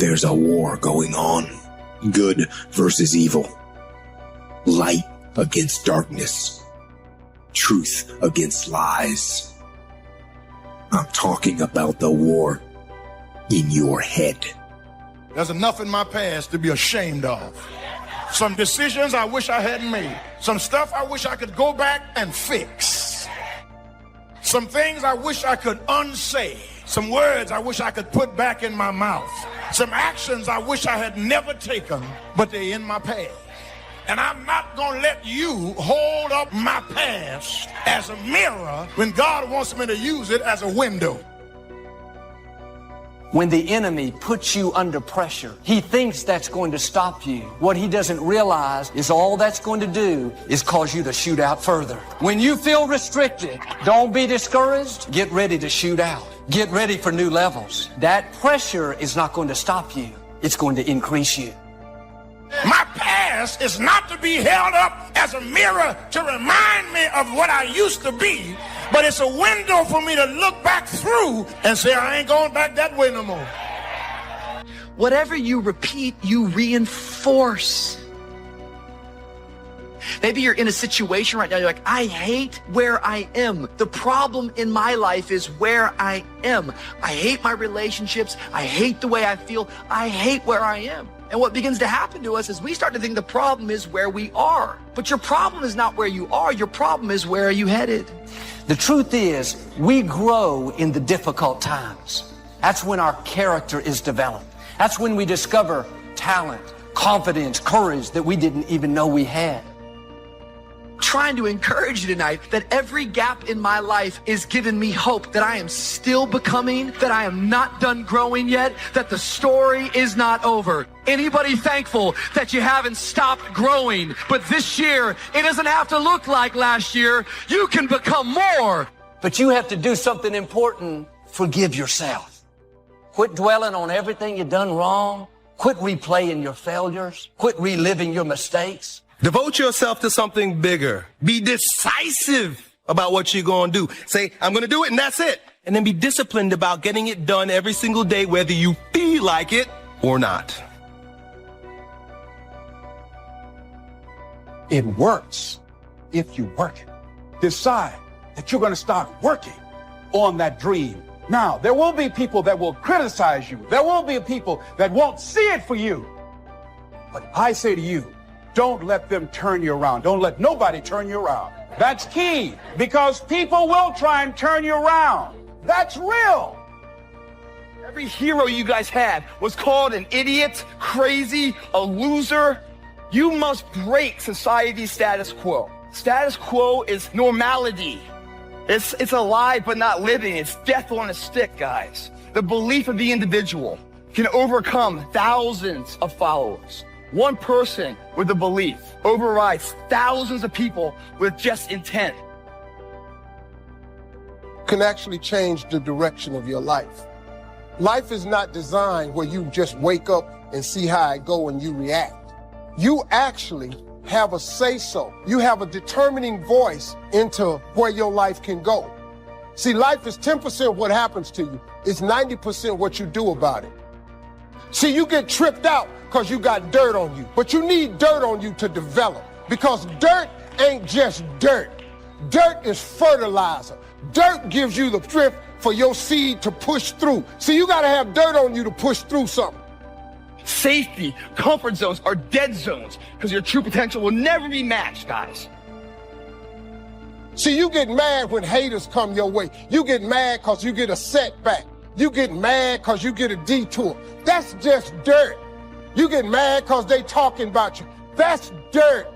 There's a war going on. Good versus evil. Light against darkness. Truth against lies. I'm talking about the war in your head. There's enough in my past to be ashamed of. Some decisions I wish I hadn't made. Some stuff I wish I could go back and fix. Some things I wish I could unsay. Some words I wish I could put back in my mouth. Some actions I wish I had never taken, but they're in my past. And I'm not going to let you hold up my past as a mirror when God wants me to use it as a window. When the enemy puts you under pressure, he thinks that's going to stop you. What he doesn't realize is all that's going to do is cause you to shoot out further. When you feel restricted, don't be discouraged. Get ready to shoot out. Get ready for new levels. That pressure is not going to stop you. It's going to increase you. My past is not to be held up as a mirror to remind me of what I used to be, but it's a window for me to look back through and say, I ain't going back that way no more. Whatever you repeat, you reinforce. Maybe you're in a situation right now, you're like, I hate where I am. The problem in my life is where I am. I hate my relationships. I hate the way I feel. I hate where I am. And what begins to happen to us is we start to think the problem is where we are. But your problem is not where you are. Your problem is where are you headed? The truth is, we grow in the difficult times. That's when our character is developed. That's when we discover talent, confidence, courage that we didn't even know we had. Trying to encourage you tonight that every gap in my life is giving me hope that I am still becoming, that I am not done growing yet, that the story is not over. Anybody thankful that you haven't stopped growing? But this year, it doesn't have to look like last year. You can become more. But you have to do something important. Forgive yourself. Quit dwelling on everything you've done wrong. Quit replaying your failures. Quit reliving your mistakes. Devote yourself to something bigger. Be decisive about what you're going to do. Say, I'm going to do it, and that's it. And then be disciplined about getting it done every single day, whether you feel like it or not. It works if you work it. Decide that you're going to start working on that dream. Now, there will be people that will criticize you. There will be people that won't see it for you. But I say to you, don't let them turn you around. Don't let nobody turn you around. That's key, because people will try and turn you around. That's real. Every hero you guys had was called an idiot, crazy, a loser. You must break society's status quo. Status quo is normality. It's alive but not living. It's death on a stick, guys. The belief of the individual can overcome thousands of followers. One person with a belief overrides thousands of people with just intent. Can actually change the direction of your life. Life is not designed where you just wake up and see how it go and you react. You actually have a say-so. You have a determining voice into where your life can go. See, life is 10% what happens to you. It's 90% what you do about it. See, you get tripped out because you got dirt on you. But you need dirt on you to develop, because dirt ain't just dirt. Dirt is fertilizer. Dirt gives you the strength for your seed to push through. See, you got to have dirt on you to push through something. Safety, comfort zones are dead zones because your true potential will never be matched, guys. See, you get mad when haters come your way. You get mad because you get a setback. You get mad because you get a detour. That's just dirt. You get mad because they talking about you. That's dirt.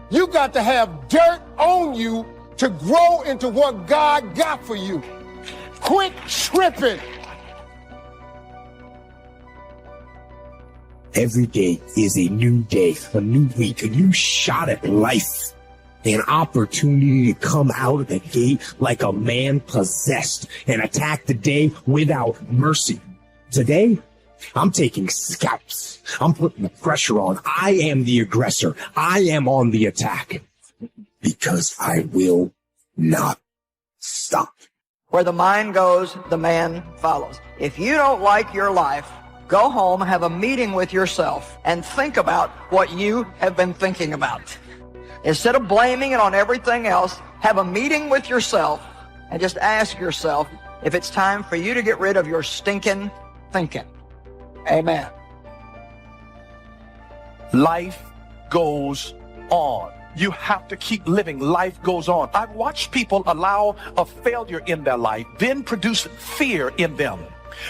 You got to have dirt on you to grow into what God got for you. Quit tripping. Every day is a new day, a new week, a new shot at life. An opportunity to come out of the gate like a man possessed and attack the day without mercy. Today, I'm taking scalps. I'm putting the pressure on. I am the aggressor. I am on the attack. Because I will not stop. Where the mind goes, the man follows. If you don't like your life, Go home, have a meeting with yourself, and think about what you have been thinking about. Instead of blaming it on everything else, have a meeting with yourself and just ask yourself if it's time for you to get rid of your stinking thinking. Amen. Life goes on. You have to keep living. Life goes on. I've watched people allow a failure in their life, then produce fear in them.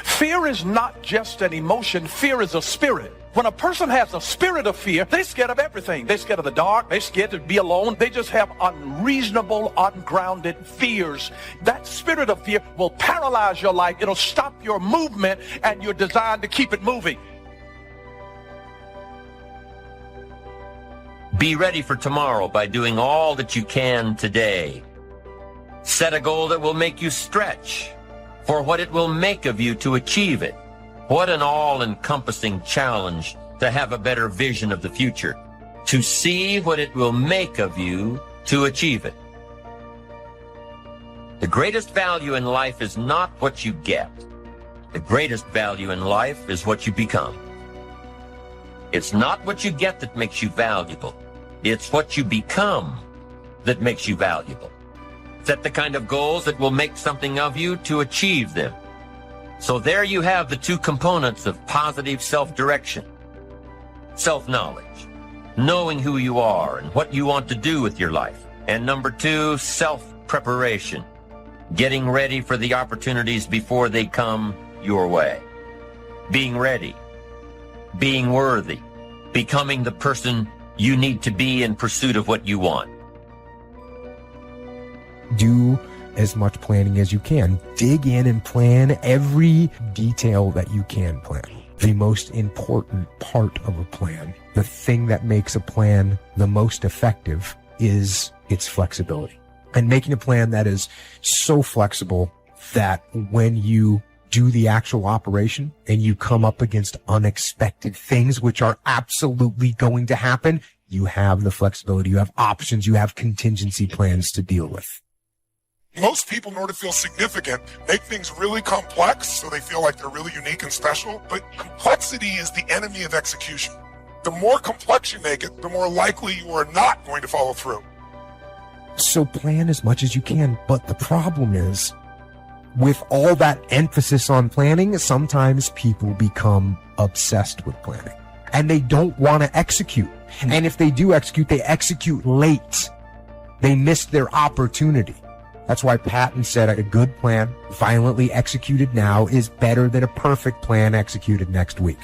Fear is not just an emotion. Fear is a spirit. When a person has a spirit of fear, they're scared of everything. They're scared of the dark. They're scared to be alone. They just have unreasonable, ungrounded fears. That spirit of fear will paralyze your life. It'll stop your movement, and you're designed to keep it moving. Be ready for tomorrow by doing all that you can today. Set a goal that will make you stretch for what it will make of you to achieve it. What an all-encompassing challenge to have a better vision of the future, to see what it will make of you to achieve it. The greatest value in life is not what you get. The greatest value in life is what you become. It's not what you get that makes you valuable. It's what you become that makes you valuable. Set the kind of goals that will make something of you to achieve them. So there you have the two components of positive self-direction. Self-knowledge, knowing who you are and what you want to do with your life. And number two, self-preparation, getting ready for the opportunities before they come your way. Being ready, being worthy, becoming the person you need to be in pursuit of what you want. Do as much planning as you can. Dig in and plan every detail that you can plan. The most important part of a plan, the thing that makes a plan the most effective, is its flexibility. And making a plan that is so flexible that when you do the actual operation and you come up against unexpected things, which are absolutely going to happen, you have the flexibility, you have options, you have contingency plans to deal with. Most people, in order to feel significant, make things really complex so they feel like they're really unique and special. But complexity is the enemy of execution. The more complex you make it, the more likely you are not going to follow through. So plan as much as you can. But the problem is, with all that emphasis on planning, sometimes people become obsessed with planning. And they don't want to execute. And if they do execute, they execute late. They miss their opportunity. That's why Patton said a good plan, violently executed now, is better than a perfect plan executed next week.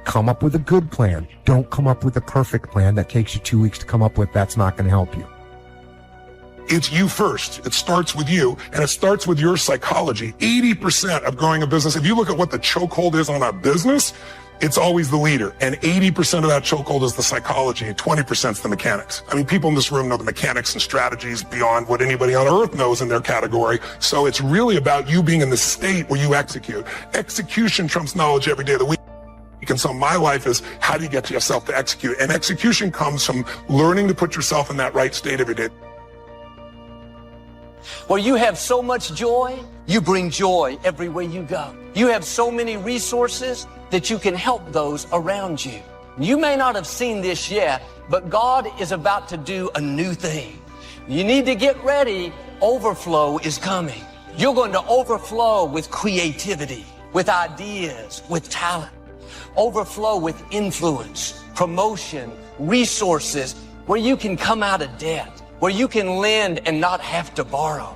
Come up with a good plan. Don't come up with a perfect plan that takes you 2 weeks to come up with. That's not going to help you. It's you first. It starts with you, and it starts with your psychology. 80% of growing a business, if you look at what the chokehold is on a business, it's always the leader. And 80% of that chokehold is the psychology, and 20% is the mechanics. I mean, people in this room know the mechanics and strategies beyond what anybody on earth knows in their category. So it's really about you being in the state where you execute. Execution trumps knowledge every day of the week. And so my life is, how do you get yourself to execute? And execution comes from learning to put yourself in that right state every day. Where you have so much joy, you bring joy everywhere you go. You have so many resources that you can help those around you. You may not have seen this yet, but God is about to do a new thing. You need to get ready. Overflow is coming. You're going to overflow with creativity, with ideas, with talent. Overflow with influence, promotion, resources, where you can come out of debt, where you can lend and not have to borrow.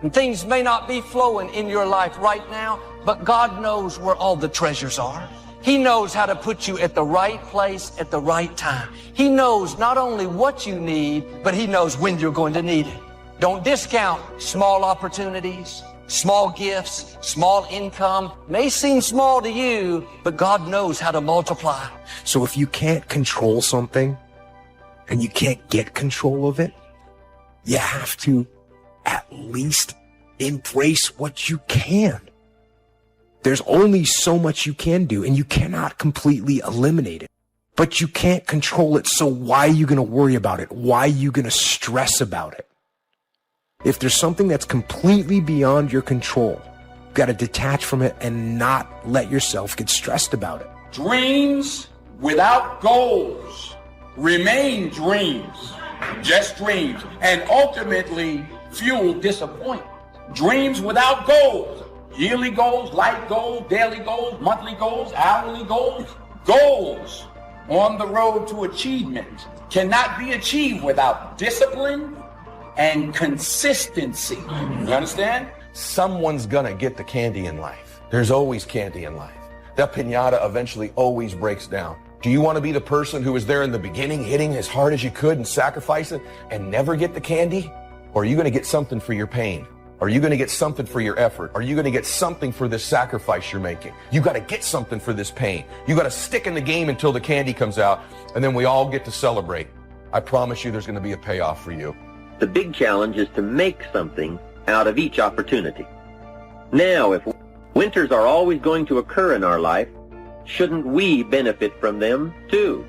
And things may not be flowing in your life right now, but God knows where all the treasures are. He knows how to put you at the right place at the right time. He knows not only what you need, but He knows when you're going to need it. Don't discount small opportunities, small gifts, small income. May seem small to you, but God knows how to multiply. So if you can't control something and you can't get control of it, you have to at least embrace what you can. There's only so much you can do, and you cannot completely eliminate it. But you can't control it, so why are you going to worry about it? Why are you going to stress about it? If there's something that's completely beyond your control, You got to detach from it and not let yourself get stressed about it. Dreams without goals remain dreams, just dreams, and ultimately fuel disappointment. Dreams without goals, yearly goals, life goals, daily goals, monthly goals, hourly goals, goals on the road to achievement cannot be achieved without discipline and consistency. You understand? Someone's gonna get the candy in life. There's always candy in life. That piñata eventually always breaks down. Do you want to be the person who was there in the beginning, hitting as hard as you could and sacrificing and never get the candy? Or are you going to get something for your pain? Are you going to get something for your effort? Are you going to get something for this sacrifice you're making? You got to get something for this pain. You got to stick in the game until the candy comes out, and then we all get to celebrate. I promise you there's going to be a payoff for you. The big challenge is to make something out of each opportunity. Now, if winters are always going to occur in our life, shouldn't we benefit from them too?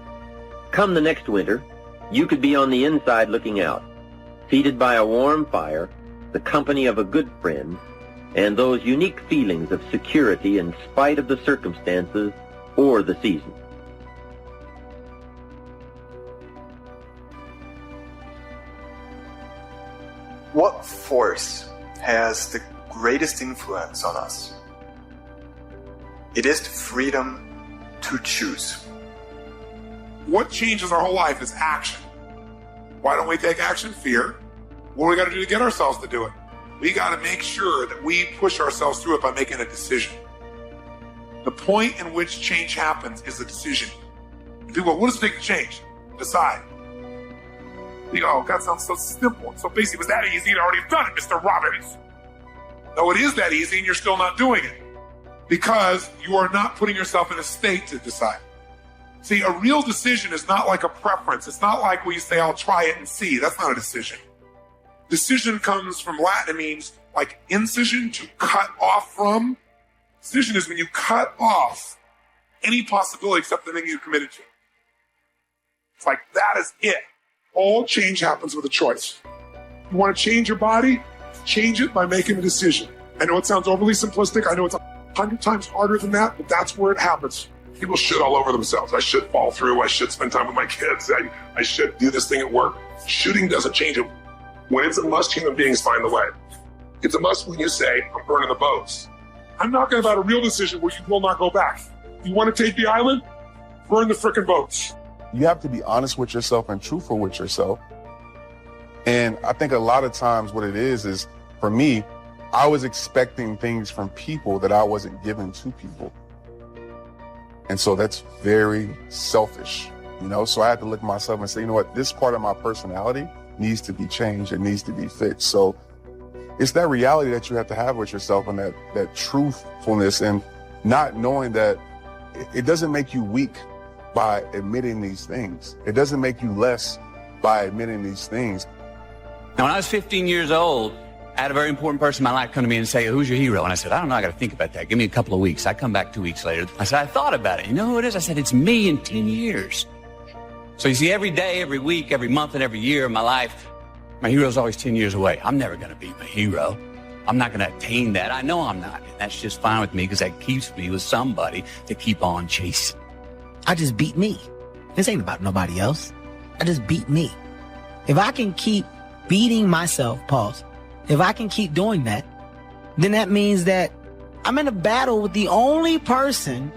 Come the next winter, you could be on the inside looking out, seated by a warm fire, the company of a good friend, and those unique feelings of security in spite of the circumstances or the season. What force has the greatest influence on us? It is the freedom to choose. What changes our whole life is action. Why don't we take action? Fear. What do we got to do to get ourselves to do it? We got to make sure that we push ourselves through it by making a decision. The point in which change happens is a decision. People go, what does it take to change? Decide. You go, oh, that sounds so simple. So basically, it was that easy. You'd already done it, Mr. Robbins. No, it is that easy, and you're still not doing it because you are not putting yourself in a state to decide. See, a real decision is not like a preference. It's not like where you say, I'll try it and see. That's not a decision. Decision comes from Latin. It means like incision, to cut off from. Decision is when you cut off any possibility except the thing you committed to. It's like, that is it. All change happens with a choice. You want to change your body? Change it by making a decision. I know it sounds overly simplistic. I know it's 100 times harder than that, but that's where it happens. People shit all over themselves. I should fall through. I should spend time with my kids. I should do this thing at work. Shooting doesn't change it. When it's a must, human beings find the way. It's a must when you say, I'm burning the boats. I'm talking about a real decision where you will not go back. You want to take the island? Burn the frickin' boats. You have to be honest with yourself and truthful with yourself. And I think a lot of times what it is for me, I was expecting things from people that I wasn't giving to people. And so that's very selfish, you know? So I had to look at myself and say, you know what, this part of my personality needs to be changed. It needs to be fixed. So it's that reality that you have to have with yourself and that truthfulness, and not knowing that it doesn't make you weak by admitting these things. It doesn't make you less by admitting these things. Now, when I was 15 years old, I had a very important person in my life come to me and say, who's your hero? And I said, I don't know, I got to think about that. Give me a couple of weeks. I come back 2 weeks later. I said, I thought about it. You know who it is? I said, it's me in 10 years. So you see, every day, every week, every month, and every year of my life, my hero's always 10 years away. I'm never going to be my hero. I'm not going to attain that. I know I'm not. And that's just fine with me because that keeps me with somebody to keep on chasing. I just beat me. This ain't about nobody else. I just beat me. If I can keep beating myself, pause. If I can keep doing that, then that means that I'm in a battle with the only person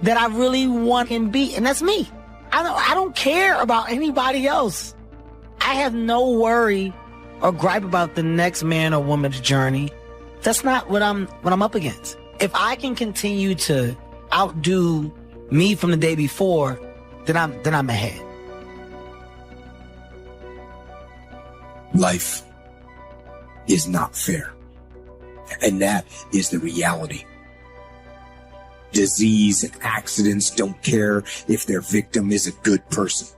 that I really want and beat, and that's me. I don't care about anybody else. I have no worry or gripe about the next man or woman's journey. That's not what I'm up against. If I can continue to outdo me from the day before, then I'm ahead. Life is not fair. And that is the reality. Disease and accidents don't care if their victim is a good person.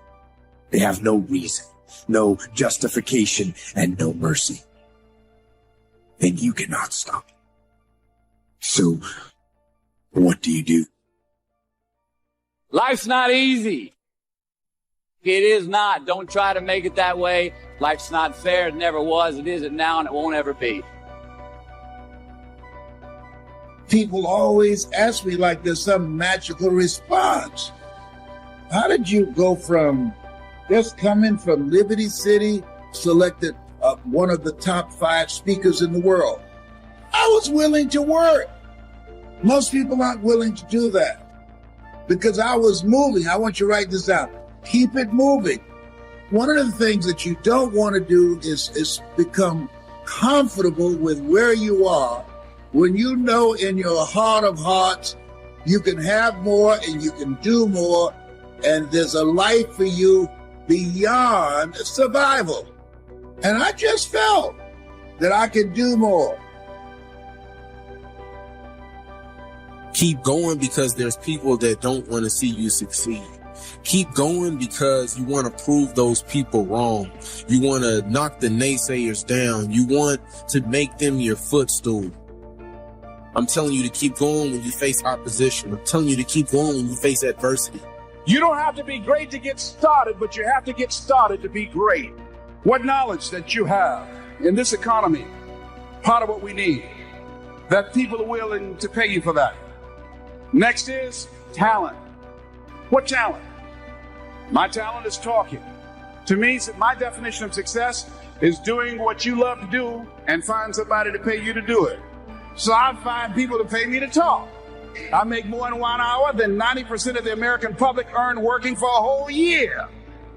They have no reason, no justification, and no mercy. And you cannot stop it. So, what do you do? Life's not easy. It is not. Don't try to make it that way. Life's not fair. It never was. It isn't now, and it won't ever be. people always ask me like there's some magical response. How did you go from just coming from Liberty City, selected one of the top 5 speakers in the world? I was willing to work. Most people aren't willing to do that because I was moving. I want you to write this down. Keep it moving. One of the things that you don't want to do is become comfortable with where you are when you know in your heart of hearts you can have more and you can do more, and there's a life for you beyond survival. And I just felt that I could do more. Keep going because there's people that don't want to see you succeed. Keep going because you want to prove those people wrong. You want to knock the naysayers down. You want to make them your footstool. I'm telling you to keep going when you face opposition. I'm telling you to keep going when you face adversity. You don't have to be great to get started, but you have to get started to be great. What knowledge that you have in this economy, part of what we need, that people are willing to pay you for that. Next is talent. What talent? My talent is talking. To me, my definition of success is doing what you love to do and find somebody to pay you to do it. So I find people to pay me to talk. I make more in 1 hour than 90% of the American public earn working for a whole year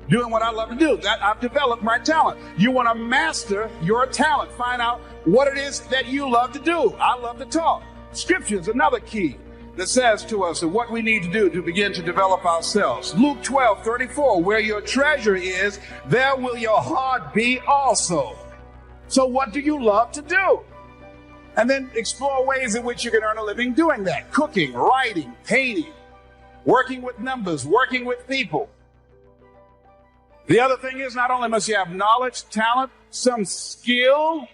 doing what I love to do. That I've developed my talent. You want to master your talent. Find out what it is that you love to do. I love to talk. Scripture is another key that says to us that what we need to do to begin to develop ourselves. Luke 12:34, where your treasure is, there will your heart be also. So what do you love to do? And then explore ways in which you can earn a living doing that. Cooking, writing, painting, working with numbers, working with people. The other thing is, not only must you have knowledge, talent, some skill,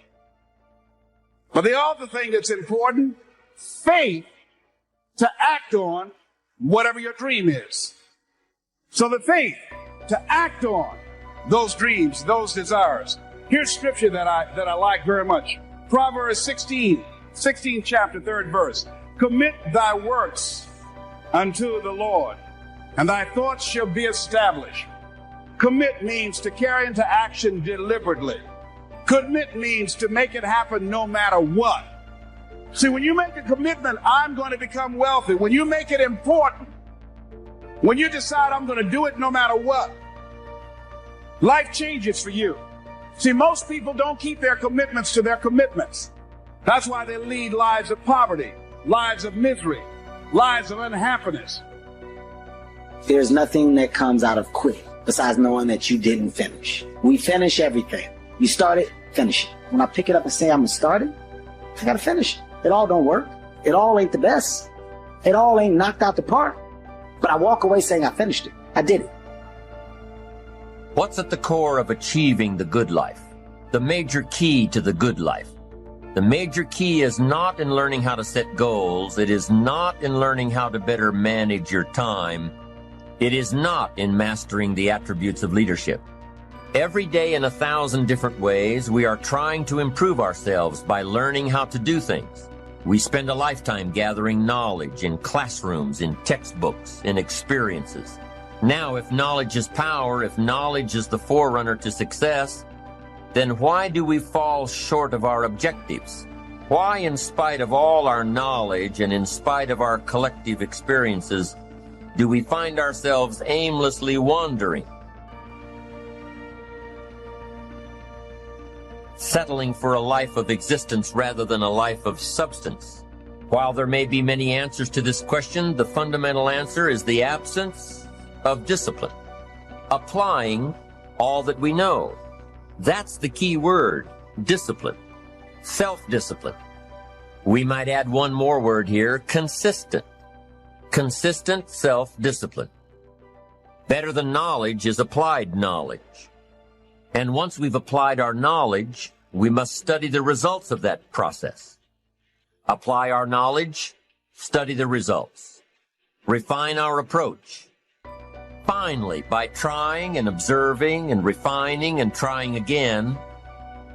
but the other thing that's important, faith to act on whatever your dream is. So the faith to act on those dreams, those desires. Here's scripture that I like very much. Proverbs 16 chapter, 3rd verse. Commit thy works unto the Lord, and thy thoughts shall be established. Commit means to carry into action deliberately. Commit means to make it happen no matter what. See, when you make a commitment, I'm going to become wealthy. When you make it important, when you decide I'm going to do it no matter what, life changes for you. See, most people don't keep their commitments to their commitments. That's why they lead lives of poverty, lives of misery, lives of unhappiness. There's nothing that comes out of quitting besides knowing that you didn't finish. We finish everything. You start it, finish it. When I pick it up and say I'm going to start it, I got to finish it. It all don't work. It all ain't the best. It all ain't knocked out the park. But I walk away saying I finished it. I did it. What's at the core of achieving the good life? The major key to the good life. The major key is not in learning how to set goals. It is not in learning how to better manage your time. It is not in mastering the attributes of leadership. Every day in 1,000 different ways, we are trying to improve ourselves by learning how to do things. We spend a lifetime gathering knowledge in classrooms, in textbooks, in experiences. Now, if knowledge is power, if knowledge is the forerunner to success, then why do we fall short of our objectives? Why, in spite of all our knowledge and in spite of our collective experiences, do we find ourselves aimlessly wandering, settling for a life of existence rather than a life of substance? While there may be many answers to this question, the fundamental answer is the absence of discipline. Applying all that we know. That's the key word, discipline. Self-discipline. We might add one more word here, consistent. Consistent self-discipline. Better than knowledge is applied knowledge. And once we've applied our knowledge, we must study the results of that process. Apply our knowledge, study the results. Refine our approach. Finally, by trying and observing and refining and trying again,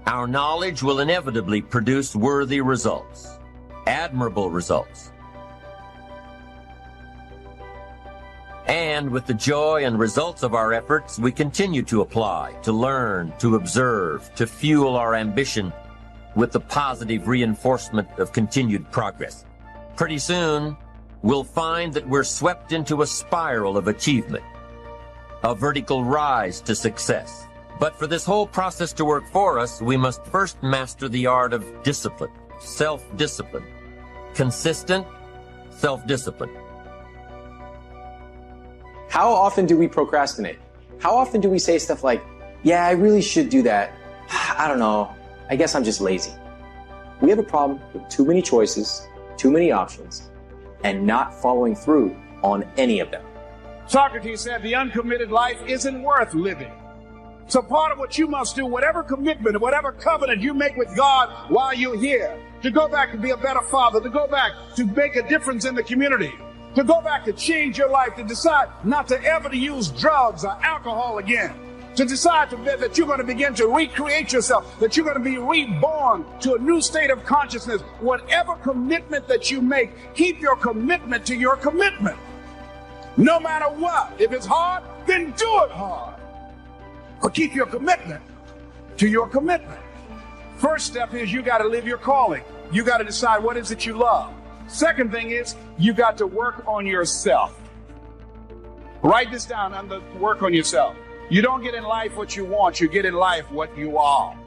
our knowledge will inevitably produce worthy results. admirable results. And with the joy and results of our efforts, we continue to apply, to learn, to observe, to fuel our ambition with the positive reinforcement of continued progress. Pretty soon, we'll find that we're swept into a spiral of achievement, a vertical rise to success. But for this whole process to work for us, we must first master the art of discipline, self-discipline, consistent self-discipline. How often do we procrastinate? How often do we say stuff like, yeah, I really should do that. I don't know. I guess I'm just lazy. We have a problem with too many choices, too many options, and not following through on any of them. Socrates said the uncommitted life isn't worth living. So part of what you must do, whatever commitment, whatever covenant you make with God while you're here, to go back to be a better father, to go back to make a difference in the community, to go back to change your life, to decide not to ever to use drugs or alcohol again, to decide that you're going to begin to recreate yourself, that you're going to be reborn to a new state of consciousness. Whatever commitment that you make, keep your commitment to your commitment. No matter what. If it's hard, then do it hard. Or keep your commitment to your commitment. First step is you got to live your calling. You got to decide what is it you love. Second thing is you got to work on yourself. Write this down under work on yourself. You don't get in life what you want, you get in life what you are.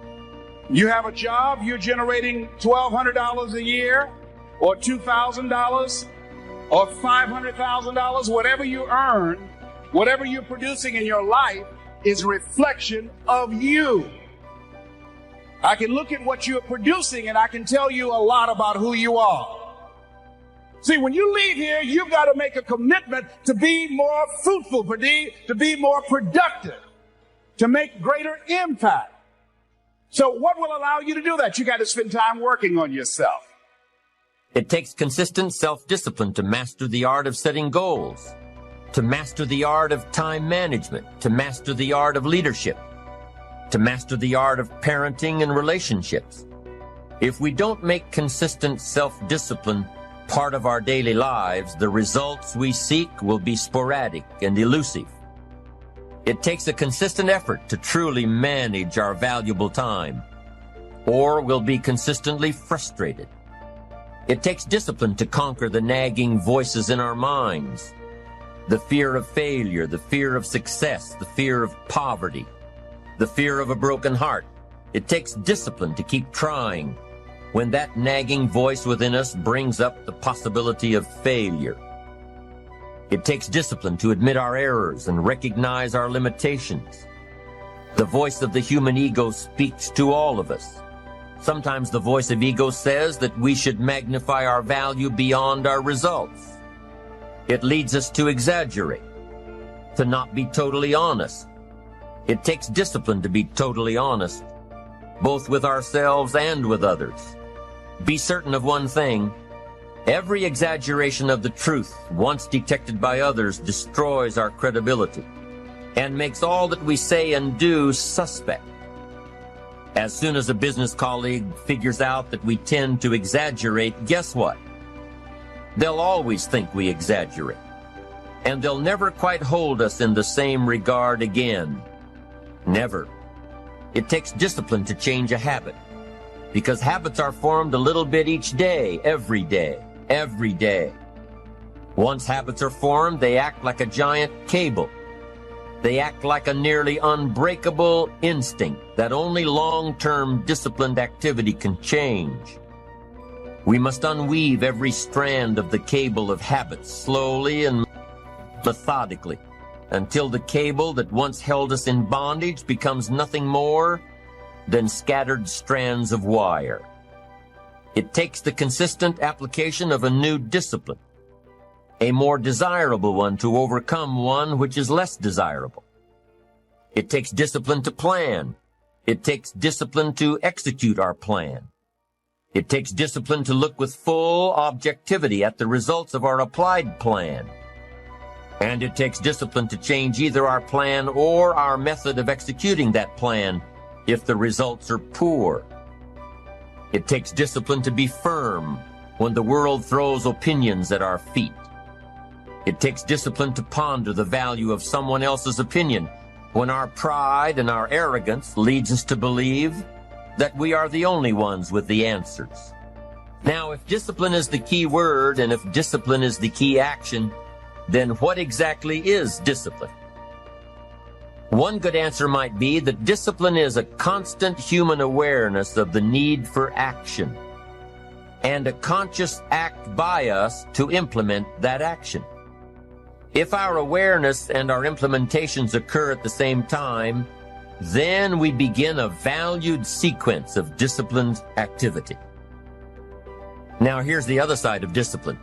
You have a job, you're generating $1,200 a year, or $2,000, or $500,000, whatever you earn, whatever you're producing in your life is a reflection of you. I can look at what you're producing and I can tell you a lot about who you are. See, when you leave here, you've got to make a commitment to be more fruitful, to be more productive, to make greater impact. So what will allow you to do that? You got to spend time working on yourself. It takes consistent self-discipline to master the art of setting goals, to master the art of time management, to master the art of leadership, to master the art of parenting and relationships. If we don't make consistent self-discipline part of our daily lives, the results we seek will be sporadic and elusive. It takes a consistent effort to truly manage our valuable time, or we'll be consistently frustrated. It takes discipline to conquer the nagging voices in our minds, the fear of failure, the fear of success, the fear of poverty, the fear of a broken heart. It takes discipline to keep trying when that nagging voice within us brings up the possibility of failure. It takes discipline to admit our errors and recognize our limitations. The voice of the human ego speaks to all of us. Sometimes the voice of ego says that we should magnify our value beyond our results. It leads us to exaggerate, to not be totally honest. It takes discipline to be totally honest, both with ourselves and with others. Be certain of one thing: every exaggeration of the truth, once detected by others, destroys our credibility and makes all that we say and do suspect. As soon as a business colleague figures out that we tend to exaggerate, guess what? They'll always think we exaggerate, and they'll never quite hold us in the same regard again. Never. It takes discipline to change a habit, because habits are formed a little bit each day, every day, every day. Once habits are formed, they act like a giant cable. They act like a nearly unbreakable instinct that only long-term disciplined activity can change. We must unweave every strand of the cable of habits slowly and methodically until the cable that once held us in bondage becomes nothing more than scattered strands of wire. It takes the consistent application of a new discipline, a more desirable one, to overcome one which is less desirable. It takes discipline to plan. It takes discipline to execute our plan. It takes discipline to look with full objectivity at the results of our applied plan. And it takes discipline to change either our plan or our method of executing that plan if the results are poor. It takes discipline to be firm, when the world throws opinions at our feet. It takes discipline to ponder the value of someone else's opinion when our pride and our arrogance leads us to believe that we are the only ones with the answers. Now, if discipline is the key word and if discipline is the key action, then what exactly is discipline? One good answer might be that discipline is a constant human awareness of the need for action and a conscious act by us to implement that action. If our awareness and our implementations occur at the same time, then we begin a valued sequence of disciplined activity. Now, here's the other side of discipline.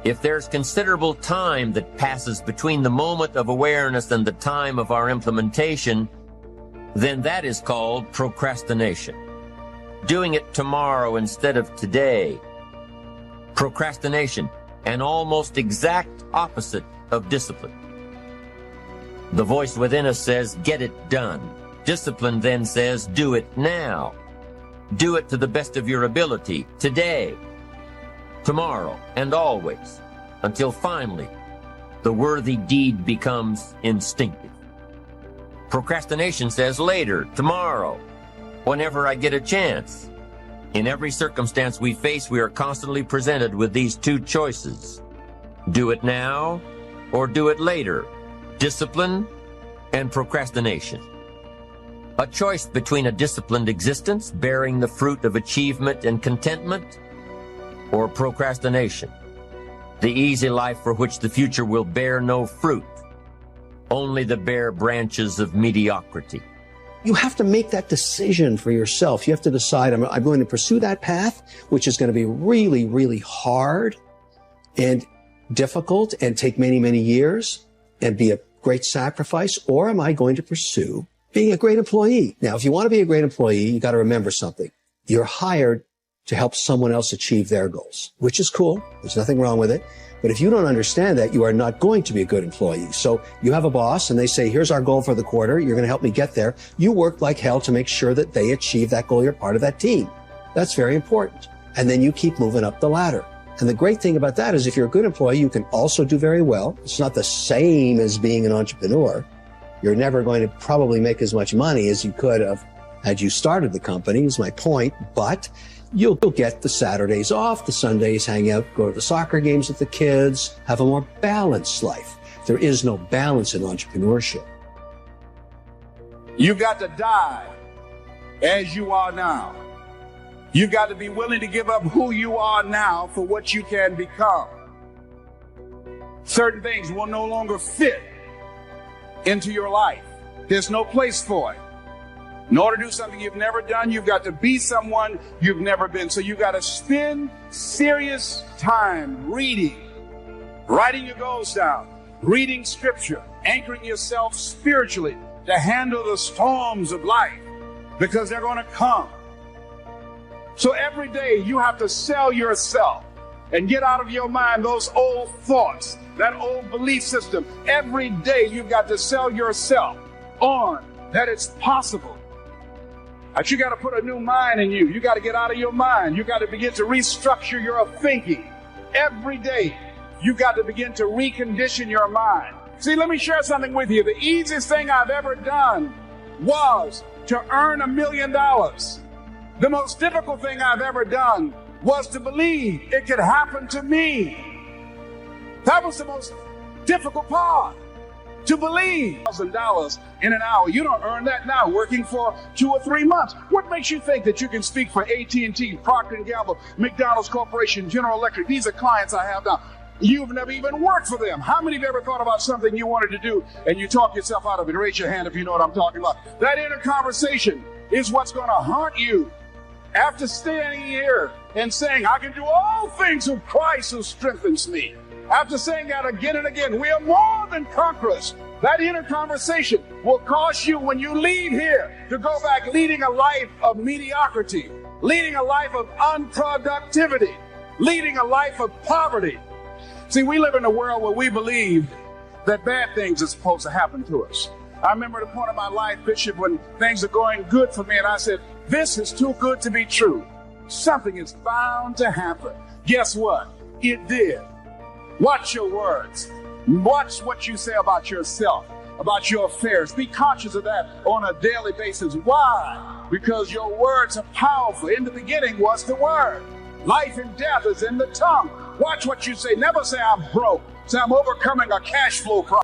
If there's considerable time that passes between the moment of awareness and the time of our implementation, then that is called procrastination. Doing it tomorrow instead of today. Procrastination, an almost exact opposite of discipline. The voice within us says, get it done. Discipline then says, do it now. Do it to the best of your ability, today, tomorrow, and always, until finally the worthy deed becomes instinctive. Procrastination says later, tomorrow, whenever I get a chance. In every circumstance we face, we are constantly presented with these two choices. Do it now or do it later. Discipline and procrastination. A choice between a disciplined existence bearing the fruit of achievement and contentment, or procrastination, the easy life for which the future will bear no fruit, only the bare branches of mediocrity. You have to make that decision for yourself. You have to decide, I'm going to pursue that path, which is going to be really, really hard and difficult and take many, many years and be a great sacrifice, or am I going to pursue being a great employee? Now, if you want to be a great employee, you got to remember something. You're hired to help someone else achieve their goals, which is cool. There's nothing wrong with it. But if you don't understand that, you are not going to be a good employee. So you have a boss and they say, here's our goal for the quarter. You're going to help me get there. You work like hell to make sure that they achieve that goal. You're part of that team. That's very important. And then you keep moving up the ladder. And the great thing about that is if you're a good employee, you can also do very well. It's not the same as being an entrepreneur. You're never going to probably make as much money as you could have had you started the company, is my point. But you'll get the Saturdays off, the Sundays, hang out, go to the soccer games with the kids, have a more balanced life. There is no balance in entrepreneurship. You've got to die as you are now. You've got to be willing to give up who you are now for what you can become. Certain things will no longer fit into your life. There's no place for it. In order to do something you've never done, you've got to be someone you've never been. So you've got to spend serious time reading, writing your goals down, reading scripture, anchoring yourself spiritually to handle the storms of life, because they're going to come. So every day you have to sell yourself and get out of your mind those old thoughts, that old belief system. Every day you've got to sell yourself on that it's possible. But you got to put a new mind in you. You got to get out of your mind. You got to begin to restructure your thinking. Every day, you got to begin to recondition your mind. See, let me share something with you. The easiest thing I've ever done was to earn $1 million. The most difficult thing I've ever done was to believe it could happen to me. That was the most difficult part. To believe $1,000 in an hour. You don't earn that now working for 2 or 3 months. What makes you think that you can speak for AT&T, Procter & Gamble, McDonald's Corporation, General Electric? These are clients I have now. You've never even worked for them. How many of you ever thought about something you wanted to do and you talk yourself out of it? Raise your hand if you know what I'm talking about. That inner conversation is what's going to haunt you after standing here and saying, I can do all things through Christ who strengthens me. After saying that again and again, we are more than conquerors. That inner conversation will cause you, when you leave here, to go back leading a life of mediocrity, leading a life of unproductivity, leading a life of poverty. See, we live in a world where we believe that bad things are supposed to happen to us. I remember at a point in my life, Bishop, when things are going good for me, and I said, this is too good to be true. Something is bound to happen. Guess what? It did. Watch your words. Watch what you say about yourself, about your affairs. Be conscious of that on a daily basis. Why? Because your words are powerful. In the beginning was the word. Life and death is in the tongue. Watch what you say. Never say I'm broke. Say I'm overcoming a cash flow problem.